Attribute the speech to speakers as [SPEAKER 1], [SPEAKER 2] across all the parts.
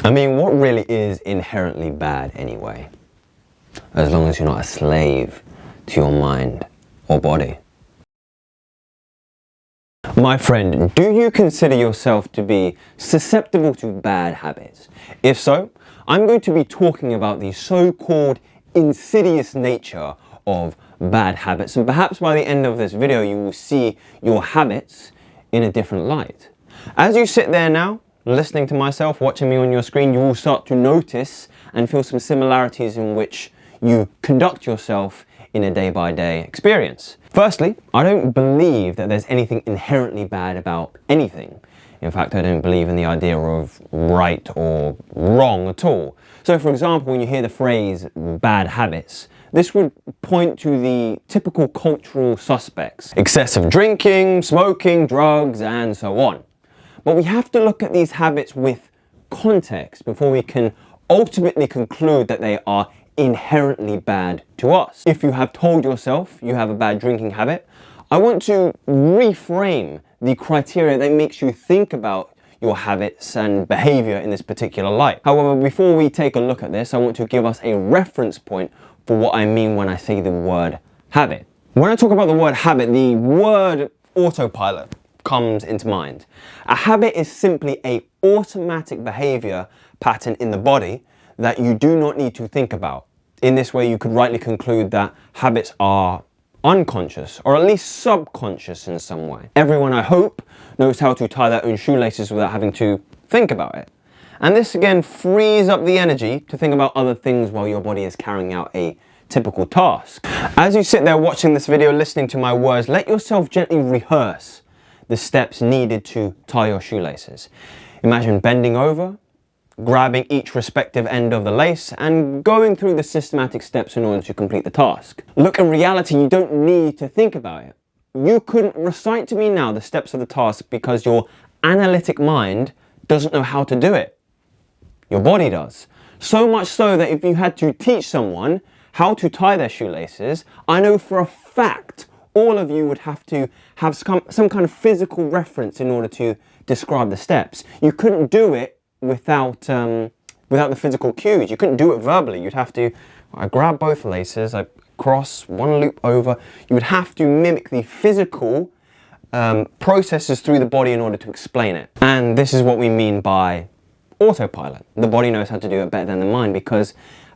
[SPEAKER 1] I mean, what really is inherently bad anyway? As long as you're not a slave to your mind or body. My friend, do you consider yourself to be susceptible to bad habits? If so, I'm going to be talking about the so-called insidious nature of bad habits, and perhaps by the end of this video you will see your habits in a different light. As you sit there now, listening to myself, watching me on your screen, you will start to notice and feel some similarities in which you conduct yourself in a day-by-day experience. Firstly, I don't believe that there's anything inherently bad about anything. In fact, I don't believe in the idea of right or wrong at all. So for example, when you hear the phrase bad habits, this would point to the typical cultural suspects: excessive drinking, smoking, drugs, and so on. But we have to look at these habits with context before we can ultimately conclude that they are inherently bad to us. If you have told yourself you have a bad drinking habit, I want to reframe the criteria that makes you think about your habits and behavior in this particular light. However, before we take a look at this, I want to give us a reference point for what I mean when I say the word habit. When I talk about the word habit, the word autopilot comes into mind. A habit is simply an automatic behavior pattern in the body that you do not need to think about. In this way, you could rightly conclude that habits are unconscious, or at least subconscious in some way. Everyone, I hope, knows how to tie their own shoelaces without having to think about it. And this again frees up the energy to think about other things while your body is carrying out a typical task. As you sit there watching this video, listening to my words, let yourself gently rehearse the steps needed to tie your shoelaces. Imagine bending over, grabbing each respective end of the lace, and going through the systematic steps in order to complete the task. Look, in reality, you don't need to think about it. You couldn't recite to me now the steps of the task because your analytic mind doesn't know how to do it. Your body does. So much so that if you had to teach someone how to tie their shoelaces, I know for a fact all of you would have to have some kind of physical reference in order to describe the steps. You couldn't do it without the physical cues. You couldn't do it verbally. You'd have to, I grab both laces, I cross one loop over. You would have to mimic the physical processes through the body in order to explain it. And this is what we mean by autopilot. The body knows how to do it better than the mind because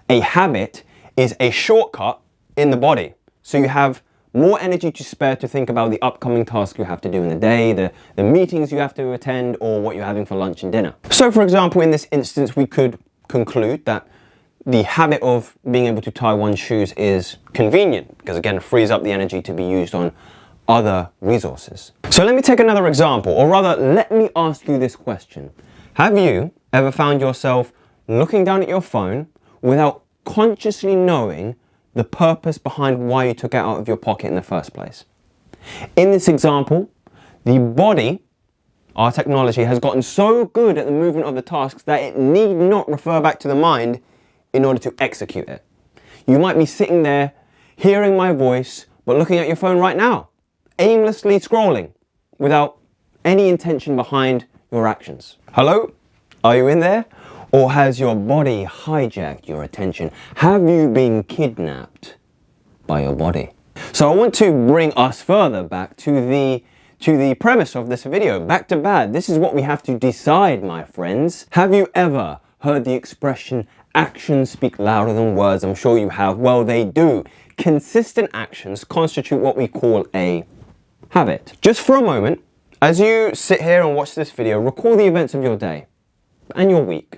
[SPEAKER 1] a habit is a shortcut in the body. So you have more energy to spare to think about the upcoming tasks you have to do in the day, the meetings you have to attend, or what you're having for lunch and dinner. So for example, in this instance, we could conclude that the habit of being able to tie one's shoes is convenient because again, it frees up the energy to be used on other resources. So let me take another example, or rather, let me ask you this question. Have you ever found yourself looking down at your phone without consciously knowing the purpose behind why you took it out of your pocket in the first place? In this example, the body, our technology, has gotten so good at the movement of the tasks that it need not refer back to the mind in order to execute it. You might be sitting there hearing my voice, but looking at your phone right now, aimlessly scrolling without any intention behind your actions. Hello? Are you in there? Or has your body hijacked your attention? Have you been kidnapped by your body? So I want to bring us further back to the premise of this video, back to bad. This is what we have to decide, my friends. Have you ever heard the expression, actions speak louder than words? I'm sure you have. Well, they do. Consistent actions constitute what we call a habit. Just for a moment, as you sit here and watch this video, recall the events of your day and your week.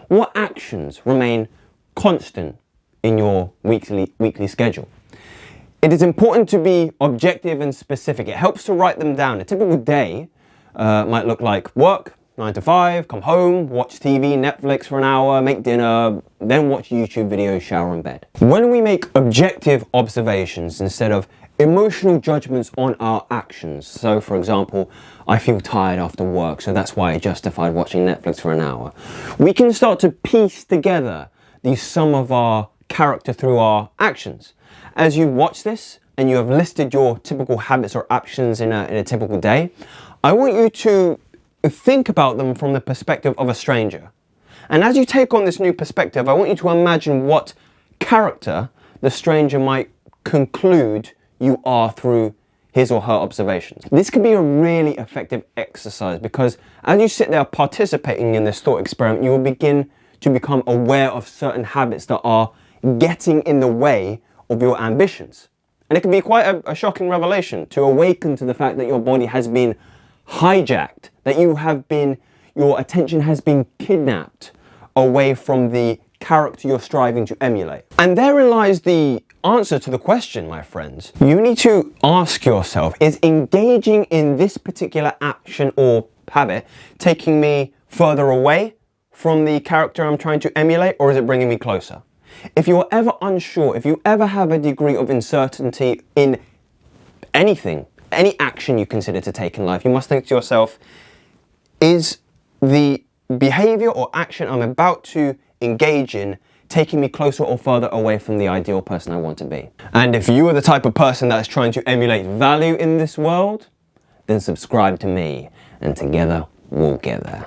[SPEAKER 1] What actions remain constant in your weekly schedule? It is important to be objective and specific. It helps to write them down. A typical day might look like work, 9 to 5, come home, watch TV, Netflix for an hour, make dinner, then watch YouTube videos, shower and bed. When we make objective observations instead of emotional judgments on our actions, so for example, I feel tired after work, so that's why I justified watching Netflix for an hour, we can start to piece together the sum of our character through our actions. As you watch this and you have listed your typical habits or actions in a typical day, I want you to think about them from the perspective of a stranger. And as you take on this new perspective, I want you to imagine what character the stranger might conclude you are through his or her observations. This can be a really effective exercise because as you sit there participating in this thought experiment, you will begin to become aware of certain habits that are getting in the way of your ambitions. And it can be quite a shocking revelation to awaken to the fact that your body has been hijacked, that your attention has been kidnapped away from the character you're striving to emulate. And therein lies the answer to the question, my friends. You need to ask yourself, is engaging in this particular action or habit taking me further away from the character I'm trying to emulate, or is it bringing me closer? If you're ever unsure, if you ever have a degree of uncertainty in anything, any action you consider to take in life, you must think to yourself, is the behavior or action I'm about to engage in taking me closer or further away from the ideal person I want to be? And if you are the type of person that is trying to emulate value in this world, then subscribe to me and together we'll get there.